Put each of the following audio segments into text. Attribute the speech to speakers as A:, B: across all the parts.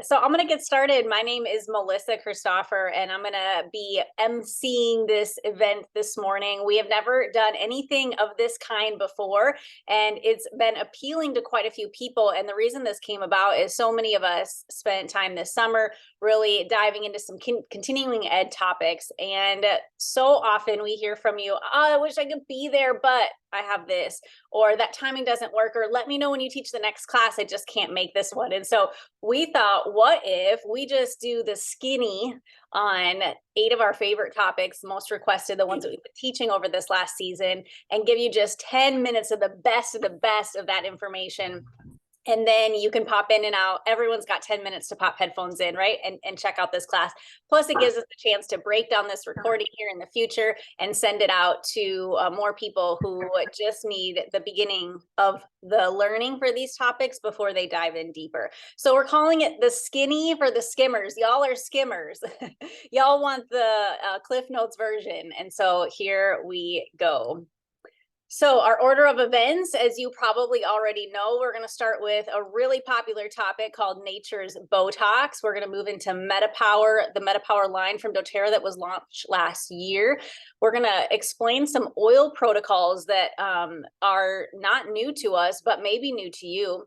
A: So I'm going to get started. My name is Melissa Christopher, and I'm going to be emceeing this event this morning. We have never done anything of this kind before, and it's been appealing to quite a few people. And the reason this came about is so many of us spent time this summer really diving into some continuing ed topics. And so often we hear from you, oh, I wish I could be there, but I have this, or that timing doesn't work, or let me know when you teach the next class. I just can't make this one. And so we thought, what if we just do the skinny on 8 of our favorite topics, most requested, the ones that we've been teaching over this last season, and give you just 10 minutes of the best of that information. And then you can pop in and out. Everyone's got 10 minutes to pop headphones in, right? And check out this class. Plus, it gives us a chance to break down this recording here in the future and send it out to more people who just need the beginning of the learning for these topics before they dive in deeper. So we're calling it the skinny for the skimmers. Y'all are skimmers. Y'all want the Cliff Notes version. And so here we go. So our order of events, as you probably already know, we're going to start with a really popular topic called Nature's Botox. We're going to move into MetaPower, the MetaPower line from doTERRA that was launched last year. We're going to explain some oil protocols that are not new to us, but maybe new to you.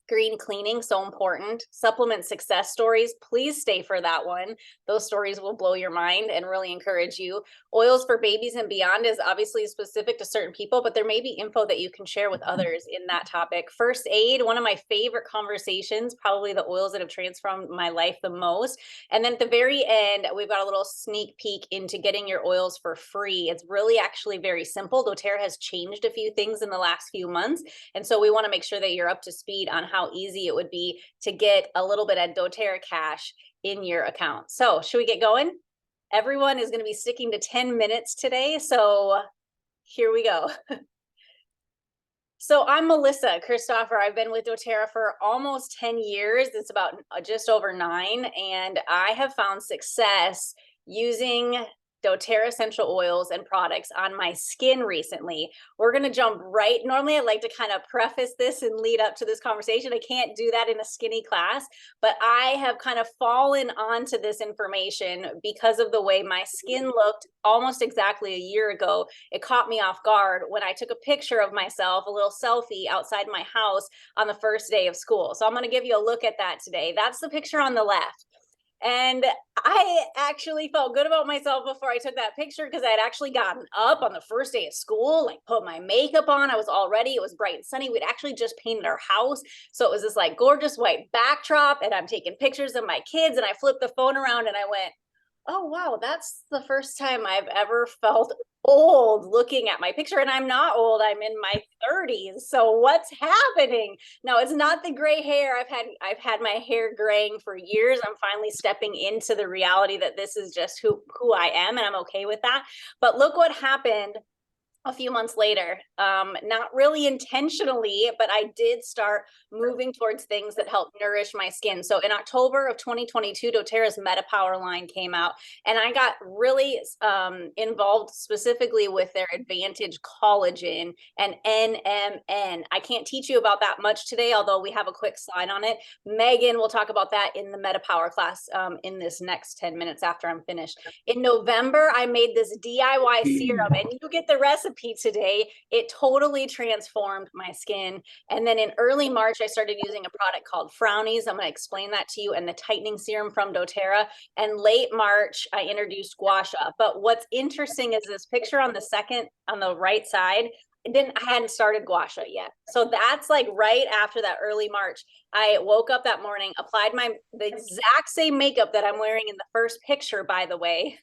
A: Green cleaning, so important. Supplement success stories, please stay for that one. Those stories will blow your mind and really encourage you. Oils for babies and beyond is obviously specific to certain people, but there may be info that you can share with others in that topic. First aid, one of my favorite conversations, probably the oils that have transformed my life the most. And then at the very end, we've got a little sneak peek into getting your oils for free. It's really actually very simple. doTERRA has changed a few things in the last few months. And so we want to make sure that you're up to speed on how easy it would be to get a little bit of doTERRA cash in your account. So should we get going? Everyone is going to be sticking to 10 minutes today. So here we go. So I'm Melissa Christopher. I've been with doTERRA for almost 10 years. It's about just over 9. And I have found success using doTERRA essential oils and products on my skin recently. We're going to jump right. Normally, I like to kind of preface this and lead up to this conversation. I can't do that in a skinny class, but I have kind of fallen onto this information because of the way my skin looked almost exactly a year ago. It caught me off guard when I took a picture of myself, a little selfie outside my house on the first day of school. So I'm going to give you a look at that today. That's the picture on the left. And I actually felt good about myself before I took that picture because I had actually gotten up on the first day of school, like put my makeup on. I was all ready. It was bright and sunny. We'd actually just painted our house. So it was this like gorgeous white backdrop, and I'm taking pictures of my kids, and I flipped the phone around and I went, oh, wow, that's the first time I've ever felt old looking at my picture. And I'm not old, I'm in my 30s. So what's happening? No, it's not the gray hair. I've had my hair graying for years. I'm finally stepping into the reality that this is just who I am, and I'm okay with that. But look what happened a few months later, not really intentionally, but I did start moving towards things that help nourish my skin. So in October of 2022, doTERRA's MetaPower line came out, and I got really involved specifically with their Advantage Collagen and NMN. I can't teach you about that much today, although we have a quick slide on it. Megan will talk about that in the MetaPower class in this next 10 minutes after I'm finished. In November, I made this DIY serum, and you get the recipe today. It totally transformed my skin. And then in early March, I started using a product called Frownies. I'm going to explain that to you, and the tightening serum from doTERRA. And late March, I introduced Gua Sha. But what's interesting is this picture on the right side. I hadn't started Gua Sha yet. So that's like right after that early March. I woke up that morning, applied the exact same makeup that I'm wearing in the first picture, by the way.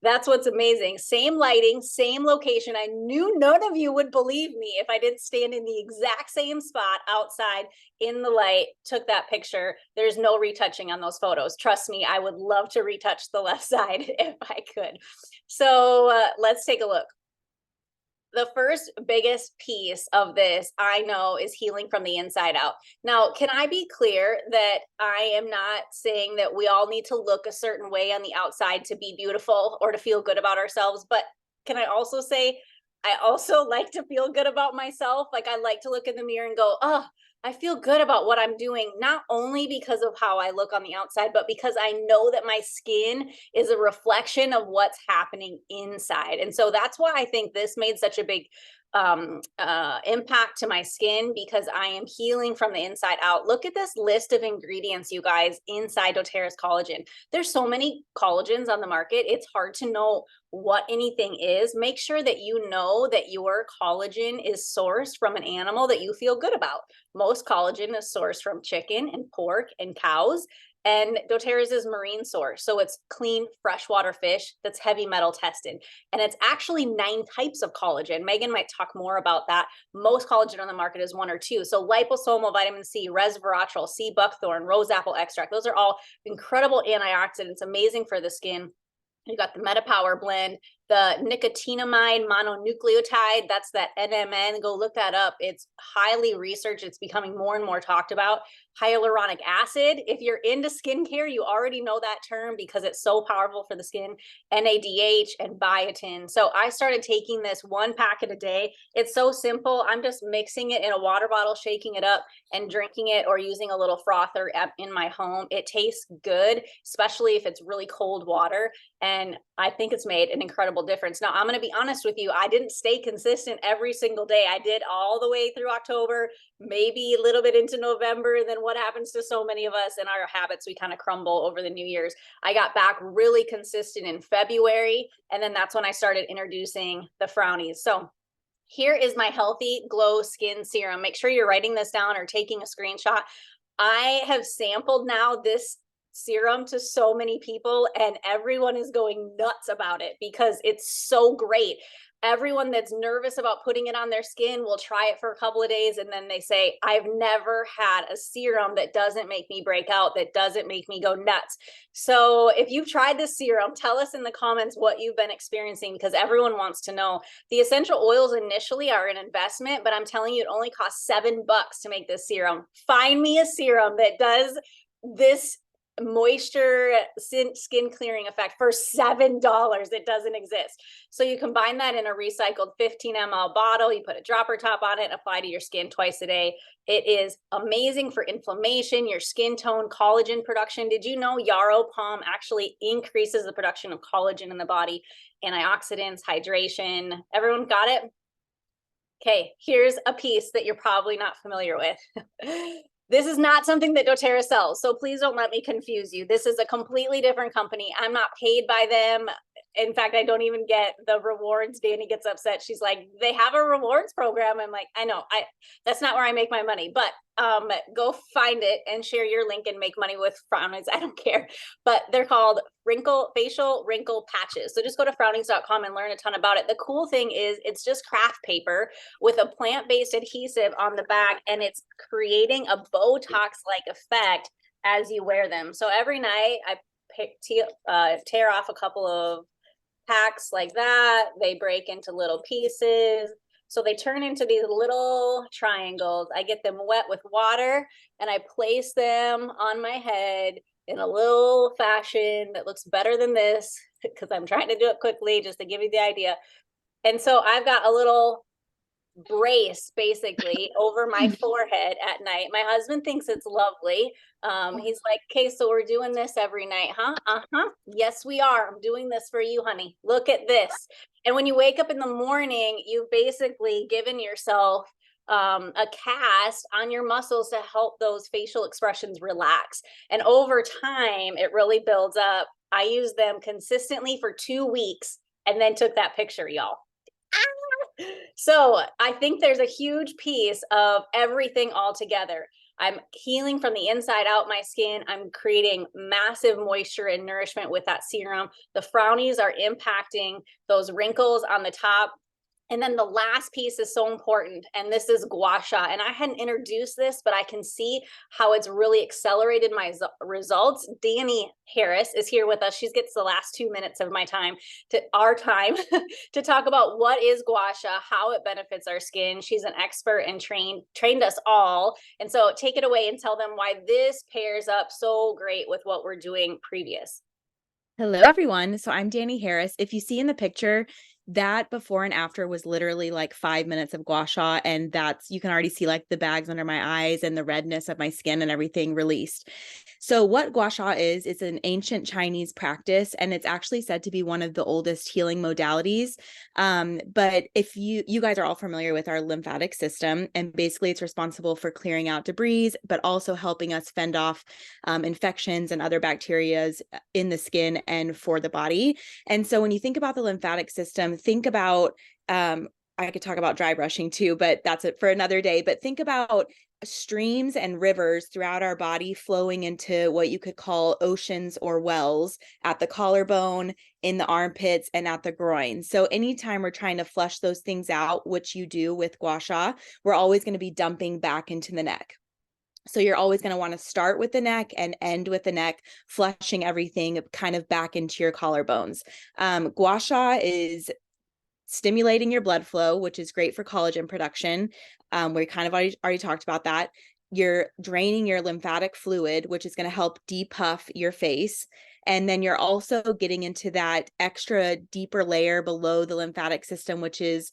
A: That's what's amazing. Same lighting, same location. I knew none of you would believe me if I didn't stand in the exact same spot outside in the light, took that picture. There's no retouching on those photos. Trust me, I would love to retouch the left side if I could. So let's take a look. The first biggest piece of this, I know, is healing from the inside out. Now, can I be clear that I am not saying that we all need to look a certain way on the outside to be beautiful or to feel good about ourselves? But can I also say, I also like to feel good about myself. Like I like to look in the mirror and go, oh, I feel good about what I'm doing, not only because of how I look on the outside, but because I know that my skin is a reflection of what's happening inside. And so that's why I think this made such a big impact to my skin, because I am healing from the inside out. Look at this list of ingredients, you guys, inside doTERRA's collagen. There's so many collagens on the market. It's hard to know what anything is. Make sure that you know that your collagen is sourced from an animal that you feel good about. Most collagen is sourced from chicken and pork and cows, and doTERRA's is marine source. So it's clean freshwater fish that's heavy metal tested. And it's actually 9 types of collagen. Megan might talk more about that. Most collagen on the market is 1 or 2. So liposomal vitamin C, resveratrol, sea buckthorn, rose apple extract. Those are all incredible antioxidants, amazing for the skin. You got the MetaPower blend, the nicotinamide mononucleotide, that's that NMN. Go look that up. It's highly researched. It's becoming more and more talked about. Hyaluronic acid. If you're into skincare, you already know that term because it's so powerful for the skin. NADH and biotin. So I started taking this 1 packet a day. It's so simple. I'm just mixing it in a water bottle, shaking it up, and drinking it, or using a little frother in my home. It tastes good, especially if it's really cold water. And I think it's made an incredible difference. Now, I'm going to be honest with you. I didn't stay consistent every single day. I did all the way through October, maybe a little bit into November. And then what happens to so many of us in our habits, we kind of crumble over the New Year's. I got back really consistent in February. And then that's when I started introducing the frownies. So here is my Healthy Glow Skin Serum. Make sure you're writing this down or taking a screenshot. I have sampled now this serum to so many people, and everyone is going nuts about it because it's so great. Everyone that's nervous about putting it on their skin will try it for a couple of days, and then they say, I've never had a serum that doesn't make me break out, that doesn't make me go nuts. So if you've tried this serum, tell us in the comments what you've been experiencing, because everyone wants to know. The essential oils initially are an investment, but I'm telling you, it only costs $7 to make this serum. Find me a serum that does this moisture skin clearing effect for $7. It doesn't exist. So you combine that in a recycled 15 ml bottle, you put a dropper top on it, apply to your skin twice a day. It is amazing for inflammation, your skin tone, collagen production. Did you know yarrow pom actually increases the production of collagen in the body? Antioxidants, hydration. Everyone got it? Okay, here's a piece that you're probably not familiar with. This is not something that doTERRA sells, so please don't let me confuse you. This is a completely different company. I'm not paid by them. In fact, I don't even get the rewards. Danny gets upset. She's like, they have a rewards program. I'm like, I know, that's not where I make my money, but go find it and share your link and make money with Frownies. I don't care. But they're called facial wrinkle patches. So just go to frownings.com and learn a ton about it. The cool thing is it's just craft paper with a plant-based adhesive on the back, and it's creating a Botox-like effect as you wear them. So every night I tear off a couple of packs like that. They break into little pieces. So they turn into these little triangles. I get them wet with water and I place them on my head in a little fashion that looks better than this, because I'm trying to do it quickly just to give you the idea. And so I've got a little brace basically over my forehead at night. My husband thinks it's lovely. He's like, okay, so we're doing this every night, huh? Yes, we are. I'm doing this for you, honey. Look at this. And when you wake up in the morning, you've basically given yourself a cast on your muscles to help those facial expressions relax. And over time, it really builds up. I used them consistently for 2 weeks and then took that picture, y'all. So I think there's a huge piece of everything all together. I'm healing from the inside out my skin. I'm creating massive moisture and nourishment with that serum. The frownies are impacting those wrinkles on the top. And then the last piece is so important, and this is gua sha. And I hadn't introduced this, but I can see how it's really accelerated my results. Danny Harris is here with us. She gets the last 2 minutes of my time, to talk about what is gua sha, how it benefits our skin. She's an expert and trained us all. And so take it away and tell them why this pairs up so great with what we're doing previous.
B: Hello, everyone. So I'm Danny Harris. If you see in the picture, That before and after was literally like 5 minutes of gua sha. And you can already see like the bags under my eyes and the redness of my skin and everything released. So what gua sha is, it's an ancient Chinese practice, and it's actually said to be one of the oldest healing modalities. But if you guys are all familiar with our lymphatic system, and basically it's responsible for clearing out debris, but also helping us fend off infections and other bacteria in the skin and for the body. And so when you think about the lymphatic system, think about, I could talk about dry brushing too, but that's it for another day. But think about streams and rivers throughout our body flowing into what you could call oceans or wells at the collarbone, in the armpits, and at the groin. So anytime we're trying to flush those things out, which you do with gua sha, we're always going to be dumping back into the neck. So you're always going to want to start with the neck and end with the neck, flushing everything kind of back into your collarbones. Gua sha is stimulating your blood flow, which is great for collagen production. We kind of already talked about that. You're draining your lymphatic fluid, which is going to help depuff your face. And then you're also getting into that extra deeper layer below the lymphatic system, which is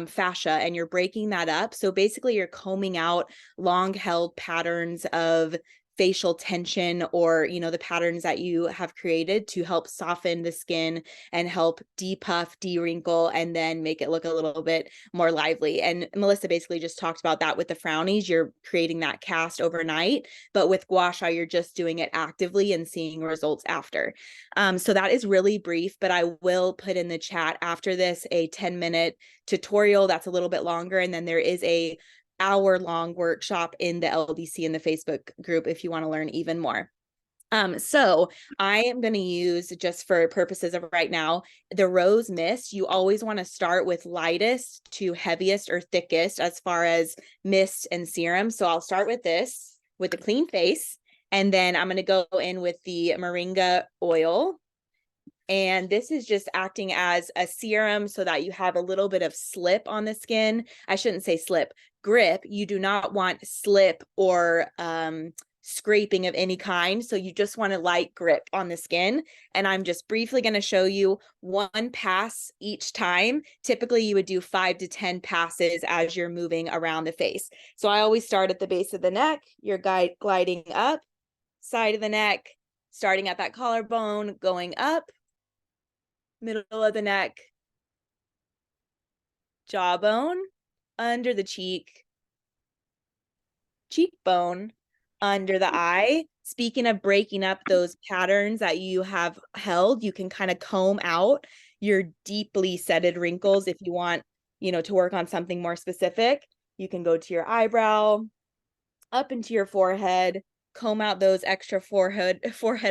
B: fascia, and you're breaking that up. So basically you're combing out long held patterns of facial tension, or the patterns that you have created to help soften the skin and help depuff, de-wrinkle, and then make it look a little bit more lively. And Melissa basically just talked about that with the frownies. You're creating that cast overnight, but with gua sha, you're just doing it actively and seeing results after. So that is really brief, but I will put in the chat after this a 10-minute tutorial that's a little bit longer, and then there is a hour-long workshop in the LDC in the Facebook group if you want to learn even more. So I am going to use, just for purposes of right now, the rose mist. You always want to start with lightest to heaviest or thickest as far as mist and serum. So I'll start with this with a clean face, and then I'm going to go in with the moringa oil. And this is just acting as a serum so that you have a little bit of slip on the skin. I shouldn't say slip, grip. You do not want slip or scraping of any kind. So you just want a light grip on the skin. And I'm just briefly going to show you one pass each time. Typically you would do 5 to 10 passes as you're moving around the face. So I always start at the base of the neck. You're gliding up, side of the neck, starting at that collarbone, going up, middle of the neck, jawbone, under the cheek, cheekbone, under the eye. Speaking of breaking up those patterns that you have held, you can kind of comb out your deeply setted wrinkles if you want, to work on something more specific. You can go to your eyebrow, up into your forehead, comb out those extra forehead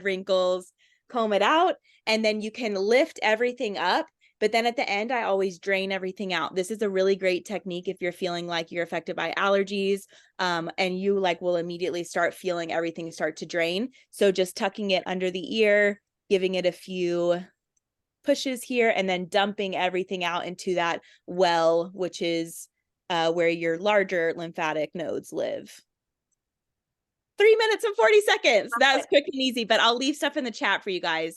B: wrinkles, comb it out, and then you can lift everything up. But then at the end, I always drain everything out. This is a really great technique if you're feeling like you're affected by allergies, and you will immediately start feeling everything start to drain. So just tucking it under the ear, giving it a few pushes here, and then dumping everything out into that well, which is where your larger lymphatic nodes live. 3 minutes and 40 seconds. That was quick and easy, but I'll leave stuff in the chat for you guys.